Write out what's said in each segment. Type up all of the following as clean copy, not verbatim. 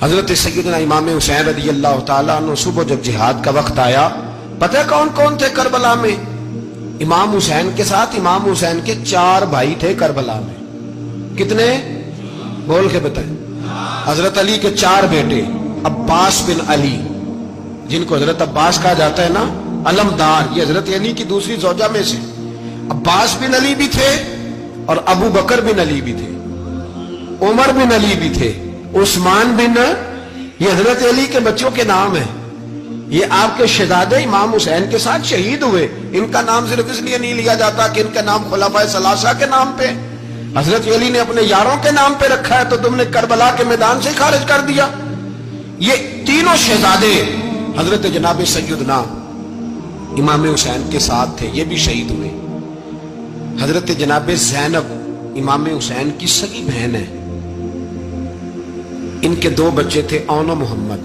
حضرت سیدنا امام حسین رضی اللہ تعالیٰ عنہ صبح جب جہاد کا وقت آیا، پتہ کون کون تھے کربلا میں؟ امام حسین کے ساتھ امام حسین کے 4 بھائی تھے کربلا میں۔ کتنے؟ بول کے بتائیں۔ حضرت علی کے 4 بیٹے، عباس بن علی، جن کو حضرت عباس کہا جاتا ہے نا، علمدار، یہ حضرت علی کی دوسری زوجہ میں سے عباس بن علی بھی تھے، اور ابو بکر بن علی بھی تھے، عمر بن علی بھی تھے، عثمان بن، یہ حضرت علی کے بچوں کے نام ہیں۔ یہ آپ کے شہزادے امام حسین کے ساتھ شہید ہوئے، ان کا نام صرف اس لیے نہیں لیا جاتا کہ ان کا نام خلفائے ثلاثہ کے نام پہ، حضرت علی نے اپنے یاروں کے نام پہ رکھا ہے، تو تم نے کربلا کے میدان سے خارج کر دیا۔ یہ تینوں شہزادے حضرت جناب سیدنا امام حسین کے ساتھ تھے، یہ بھی شہید ہوئے۔ حضرت جناب زینب امام حسین کی سگی بہن ہے، ان کے 2 بچے تھے، اون و محمد۔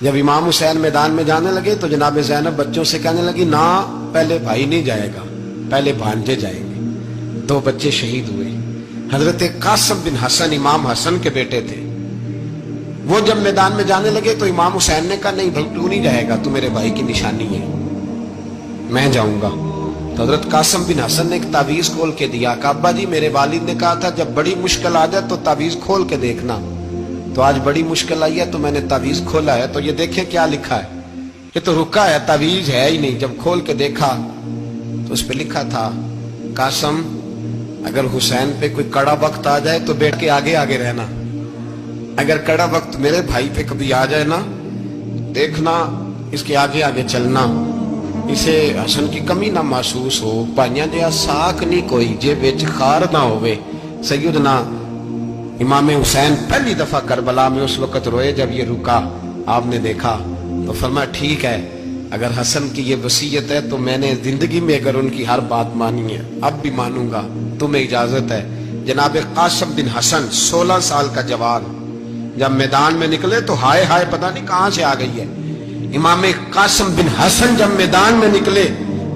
جب امام حسین میدان میں جانے لگے تو جناب زینب بچوں سے کہنے لگی، نہ پہلے بھائی نہیں جائے گا، پہلے بھانجے جائیں گے۔ 2 بچے شہید ہوئے۔ حضرت قاسم بن حسن امام حسن کے بیٹے تھے، وہ جب میدان میں جانے لگے تو امام حسین نے کہا، نہیں بھائی تو نہیں جائے گا، تو میرے بھائی کی نشانی ہے، میں جاؤں گا۔ تو حضرت قاسم بن حسن نے ایک تعویذ کھول کے دیا کہ ابا جی میرے والد نے کہا تھا جب بڑی مشکل آ جائے تو تعویذ کھول کے دیکھنا، تو آج بڑی مشکل آئی ہے تو میں نے تعویذ کھولا ہے، تو یہ دیکھیں کیا لکھا ہے، یہ تو رکا ہے، تعویذ ہے ہی نہیں۔ جب کھول کے دیکھا تو اس پہ لکھا تھا، قاسم اگر حسین پہ کوئی کڑا وقت آ جائے تو بیٹھ کے آگے آگے رہنا، اگر کڑا وقت میرے بھائی پہ کبھی آ جائے نا، دیکھنا اس کے آگے آگے چلنا، اسے حسن کی کمی نہ محسوس ہو، پائیاں جہاں ساکھ نہیں کوئی جے وچ خار نہ ہوئے۔ سیدنا امام حسین پہلی دفعہ کربلا میں اس وقت روئے جب یہ رکا، آپ نے دیکھا تو فرمایا ٹھیک ہے، اگر حسن کی یہ وصیت ہے تو میں نے زندگی میں اگر ان کی ہر بات مانی ہے اب بھی مانوں گا، تمہیں اجازت ہے۔ جناب قاسم بن حسن 16 سال کا جوان جب میدان میں نکلے تو ہائے ہائے پتہ نہیں کہاں سے آ گئی ہے۔ امام قاسم بن حسن جب میدان میں نکلے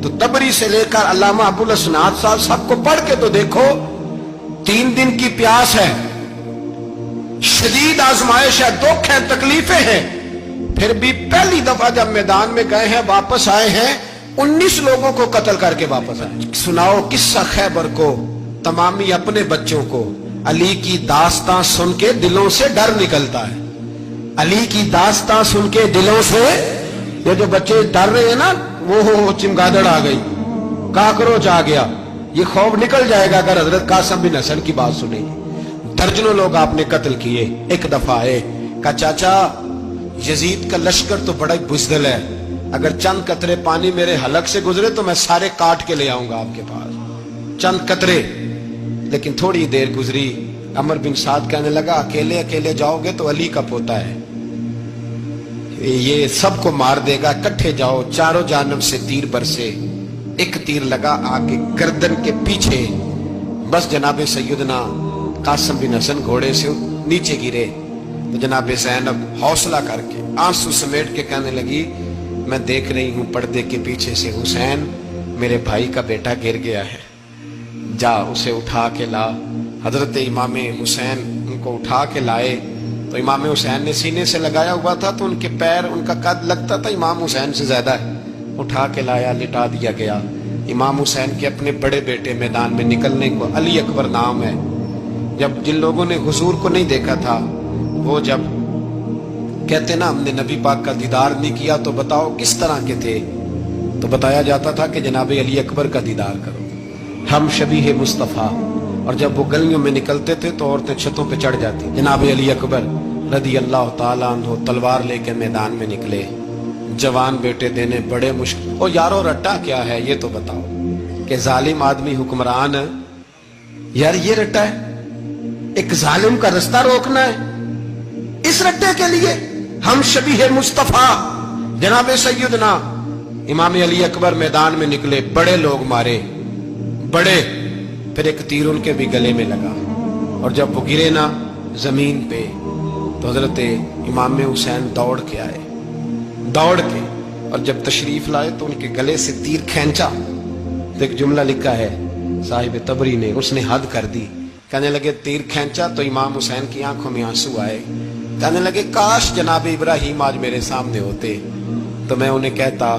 تو تبری سے لے کر علامہ ابو الاسناد صاحب سب کو پڑھ کے تو دیکھو، 3 دن کی پیاس ہے، شدید آزمائش ہے، دکھ ہے، تکلیفیں ہیں، پھر بھی پہلی دفعہ جب میدان میں گئے ہیں واپس آئے ہیں 19 لوگوں کو قتل کر کے واپس آئے۔ سناؤ قصہ خیبر کو تمامی اپنے بچوں کو، علی کی داستان سن کے دلوں سے ڈر نکلتا ہے، علی کی داستان سن کے دلوں سے، یہ جو بچے ڈر رہے ہیں نا، وہ چمگادڑ آ گئی، کاکروچ آ گیا، یہ خوف نکل جائے گا اگر حضرت قاسم بن حسن کی بات سنیں گے۔ درجنوں لوگ آپ نے قتل کیے۔ ایک دفعہ آئے، کہا چاچا یزید کا لشکر تو بڑا ہی بزدل ہے، اگر چند قطرے پانی میرے حلق سے گزرے تو میں سارے کاٹ کے لے آؤں گا آپ کے پاس، چند قطرے۔ لیکن تھوڑی دیر گزری، عمر بن سعد کہنے لگا اکیلے اکیلے جاؤ گے تو علی کا پوتا ہے، یہ سب کو مار دے گا، کٹھے جاؤ۔ چاروں جانب سے تیر برسے، ایک تیر لگا آگے گردن کے پیچھے، بس جناب سیدنا قاسم بن حسن گھوڑے سے نیچے گرے تو جناب زینب حوصلہ کر کے آنسو سمیٹ کے کہنے لگی، میں دیکھ رہی ہوں پردے کے پیچھے سے حسین میرے بھائی کا بیٹا گر گیا ہے، جا اسے اٹھا کے لا۔ حضرت امام حسین ان کو اٹھا کے لائے تو امام حسین نے سینے سے لگایا ہوا تھا تو ان کے پیر، ان کا قد لگتا تھا امام حسین سے زیادہ ہے، اٹھا کے لایا، لٹا دیا گیا۔ امام حسین کے اپنے بڑے بیٹے میدان میں نکلنے کو، علی اکبر نام ہے، جب جن لوگوں نے حضور کو نہیں دیکھا تھا وہ جب کہتے نا ہم نے نبی پاک کا دیدار نہیں کیا تو بتاؤ کس طرح کے تھے، تو بتایا جاتا تھا کہ جناب علی اکبر کا دیدار کرو، ہم شبیہ مصطفیٰ۔ اور جب وہ گلیوں میں نکلتے تھے تو عورتیں چھتوں پہ چڑھ جاتی۔ جناب علی اکبر رضی اللہ تعالیٰ عنہ تلوار لے کے میدان میں نکلے، جوان بیٹے دینے بڑے مشکل۔ اور یارو رٹا کیا ہے یہ تو بتاؤ، کہ ظالم آدمی حکمران، یار یہ رٹا ہے، ایک ظالم کا رستہ روکنا ہے، اس رٹے کے لیے ہم شبیہ مصطفیٰ۔ جناب سیدنا امام علی اکبر میدان میں نکلے، بڑے لوگ مارے، بڑے، پھر ایک تیر ان کے بھی گلے میں لگا، اور جب وہ گرے نا زمین پہ تو حضرت امام حسین دوڑ کے آئے، دوڑ کے، اور جب تشریف لائے تو ان کے گلے سے تیر کھینچا تو ایک جملہ لکھا ہے صاحب تبری نے، اس نے حد کر دی، کہنے لگے تیر کھینچا تو امام حسین کی آنکھوں میں آنسو آئے، کہنے لگے کاش جناب ابراہیم آج میرے سامنے ہوتے تو میں انہیں کہتا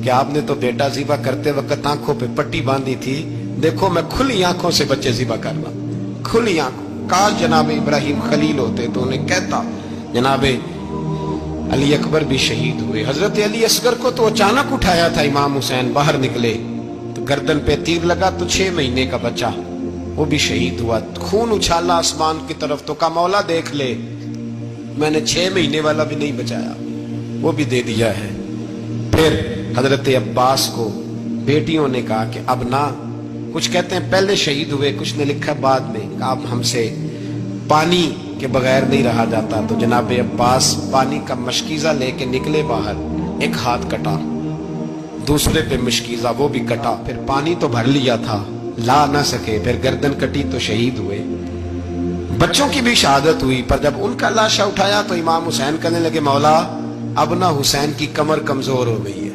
کہ آپ نے تو بیٹا ذبح کرتے وقت آنکھوں پہ پٹی باندھی تھی، دیکھو میں کھلی آنکھوں سے بچے ذبح کرنا، کھلی آنکھوں۔ کاش جناب ابراہیم خلیل ہوتے تو انہیں کہتا۔ جناب علی اکبر بھی شہید ہوئے۔ حضرت علی اصغر کو تو اچانک اٹھایا تھا امام حسین، باہر نکلے تو گردن پہ تیر لگا تو 6 مہینے کا بچہ وہ بھی شہید ہوا۔ خون اچھالا آسمان کی طرف تو کہا مولا دیکھ لے، میں نے 6 مہینے والا بھی نہیں بچایا، وہ بھی دے دیا ہے۔ پھر حضرت عباس کو بیٹیوں نے کہا کہ اب نہ، کچھ کہتے ہیں پہلے شہید ہوئے، کچھ نے لکھا بعد میں، کہ اب ہم سے پانی کے بغیر نہیں رہا جاتا۔ تو جناب عباس پانی کا مشکیزہ لے کے نکلے باہر، ایک ہاتھ کٹا، دوسرے پہ مشکیزہ وہ بھی کٹا، پھر پانی تو بھر لیا تھا لا نہ سکے، پھر گردن کٹی تو شہید ہوئے۔ بچوں کی بھی شہادت ہوئی، پر جب ان کا لاشا اٹھایا تو امام حسین کہنے لگے مولا اب نہ حسین کی کمر کمزور ہو گئی ہے،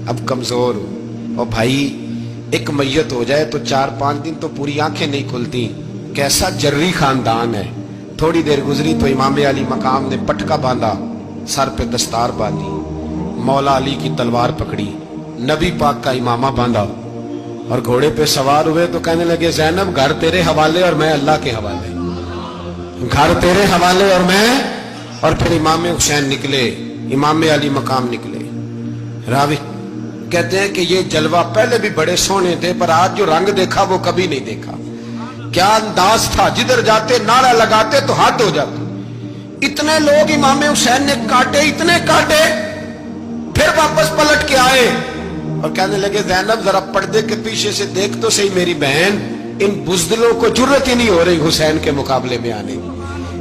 اب کمزور ہو، اور بھائی ایک میت ہو جائے تو 4-5 دن تو پوری آنکھیں نہیں کھلتی، کیسا جری خاندان ہے۔ تھوڑی دیر گزری تو امام علی مقام نے پٹکا باندھا، سر پہ دستار باندھی، مولا علی کی تلوار پکڑی، نبی پاک کا امامہ باندھا اور گھوڑے پہ سوار ہوئے تو کہنے لگے زینب گھر تیرے حوالے اور میں اللہ کے حوالے، گھر تیرے حوالے اور میں، اور پھر امام حسین نکلے، امام علی مقام نکلے۔ راوی کہتے ہیں کہ یہ جلوہ پہلے بھی بڑے سونے تھے، پر آج جو رنگ دیکھا وہ کبھی نہیں دیکھا۔ کیا انداز تھا، جدھر جاتے نعرہ لگاتے تو حد ہو جاتی۔ اتنے لوگ امام حسین نے کاٹے، اتنے کاٹے، پھر واپس پلٹ کے آئے اور کہنے لگے زینب ذرا پردے کے پیچھے سے دیکھ تو صحیح میری بہن، ان بزدلوں کو جرت ہی نہیں ہو رہی حسین کے مقابلے میں آنے،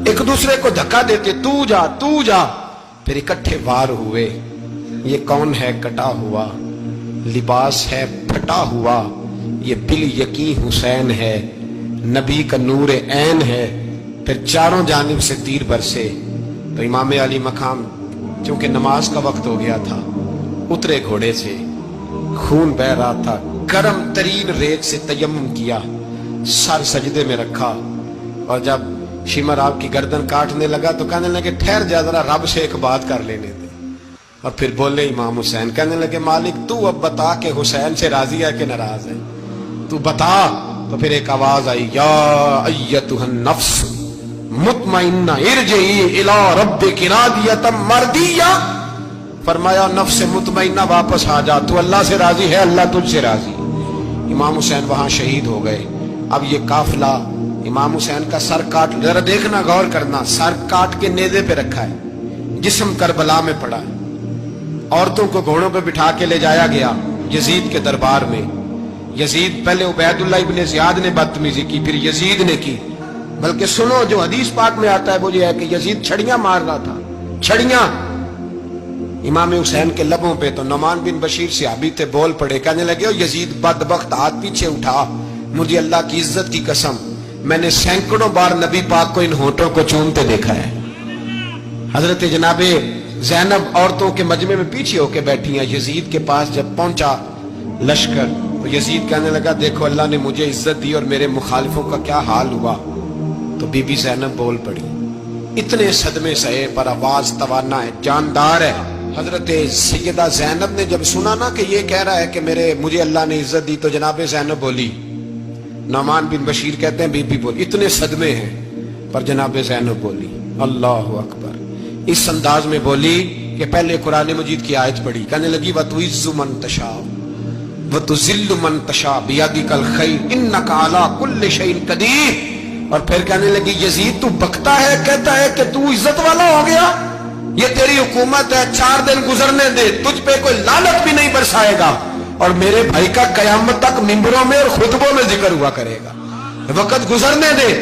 ایک دوسرے کو دھکا دیتے، تو جا تو جا، پھر اکٹھے وار ہوئے۔ یہ کون ہے کٹا ہوا، لباس ہے پھٹا ہوا، یہ بال یقین حسین ہے، نبی کا نور عین ہے۔ پھر چاروں جانب سے تیر برسے تو امام علی مقام چونکہ نماز کا وقت ہو گیا تھا، اترے گھوڑے سے، خون بہ رہا تھا، گرم ترین ریت سے تیمم کیا، سر سجدے میں رکھا، اور جب شمر آپ کی گردن کاٹنے لگا تو کہنے لگے ٹھہر جا ذرا رب سے ایک بات کر لینے دے، اور پھر بولے امام حسین، کہنے لگے مالک تو اب بتا کہ حسین سے راضی ہے کہ ناراض ہے، تو بتا۔ تو پھر ایک آواز آئی، یا ایتھا النفس مطمئنہ ارجعی الی ربک راضیۃ مرضیہ، فرمایا نفس مطمئنہ واپس آ جا، تو اللہ سے راضی ہے، اللہ تجھ سے راضی۔ امام حسین وہاں شہید ہو گئے۔ اب یہ قافلہ امام حسین کا سر کاٹ، ذرا دیکھنا غور کرنا، سر کاٹ کے نیزے پہ رکھا ہے، جسم کربلا میں پڑا ہے، عورتوں کو گھوڑوں پہ بٹھا کے لے جایا گیا یزید کے دربار میں۔ یزید پہلے عبید اللہ ابن زیاد نے بدتمیزی کی، پھر یزید نے کی، بلکہ سنو جو حدیث پاک میں آتا ہے وہ یہ ہے کہ یزید چھڑیاں مار رہا تھا، چھڑیاں امام حسین کے لبوں پہ۔ تو نعمان بن بشیر صحابی تھے، بول پڑے، کہنے لگے یزید بدبخت ہاتھ پیچھے اٹھا، مجھے اللہ کی عزت کی قسم میں نے سینکڑوں بار نبی پاک کو ان ہونٹوں کو چومتے دیکھا ہے۔ حضرت جناب زینب عورتوں کے مجمع میں پیچھے ہو کے بیٹھی ہیں، یزید کے پاس جب پہنچا لشکر تو یزید کہنے لگا دیکھو اللہ نے مجھے عزت دی اور میرے مخالفوں کا کیا حال ہوا۔ تو بی بی زینب بول پڑی، اتنے صدمے سہے پر آواز توانا ہے، جاندار ہے۔ حضرت سیدہ زینب نے جب سنا نا کہ یہ کہہ رہا ہے کہ مجھے اللہ نے عزت دی، تو جناب زینب بولی، نعمان بن بشیر کہتے ہیں بی بی بولی، اتنے صدمے ہیں پر جناب زینب بولی اللہ اکبر، اس انداز میں بولی کہ پہلے قرآن مجید کی آیت پڑھی، کہنے لگی وَتُعِزُّ مَن تَشَاءُ وَتُذِلُّ مَن تَشَاءُ بِيَدِكَ الْخَيْرُ إِنَّكَ عَلَىٰ كُلِّ شَيْءٍ قَدِيرٌ۔ اور پھر کہنے لگی یزید تو بکتا ہے، کہتا ہے کہ تو عزت والا ہو گیا، یہ تیری حکومت ہے، 4 دن گزرنے دے، تجھ پہ کوئی لعنت بھی نہیں برسائے گا، اور میرے بھائی کا قیامت تک ممبروں میں اور خطبوں میں ذکر ہوا کرے گا، وقت گزرنے دے۔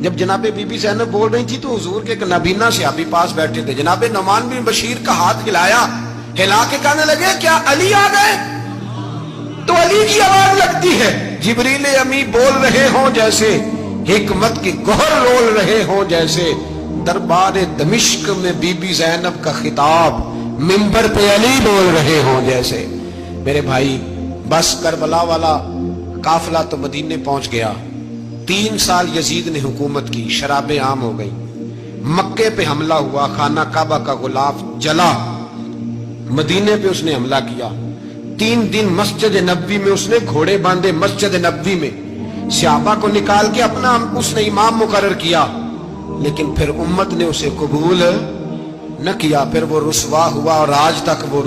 جب جناب بی بی زینب بول رہی تھی تو حضور کے نابینا صحابی پاس بیٹھے تھے، جناب نعمان بن بشیر کا ہاتھ ہلایا، ہلا کے کہنے لگے کیا علی آ گئے؟ تو علی کی آواز لگتی ہے، جبریل امی بول رہے ہوں جیسے، حکمت کی گوہر رول رہے ہوں جیسے، دربار دمشق میں بی بی زینب کا خطاب، منبر پہ علی بول رہے ہوں جیسے۔ میرے بھائی بس کربلا والا قافلہ تو مدینے پہنچ گیا، 3 سال یزید نے حکومت کی، شرابیں عام ہو گئی، مکے پہ حملہ ہوا، خانہ کعبہ کا غلاف جلا، مدینے پہ اس نے حملہ کیا، 3 دن مسجد نبوی میں اس نے گھوڑے باندھے، مسجد نبوی میں صحابہ کو نکال کے اپنا اس نے امام مقرر کیا، لیکن پھر امت نے اسے قبول نہ کیا، پھر وہ رسوا ہوا اور آج تک وہ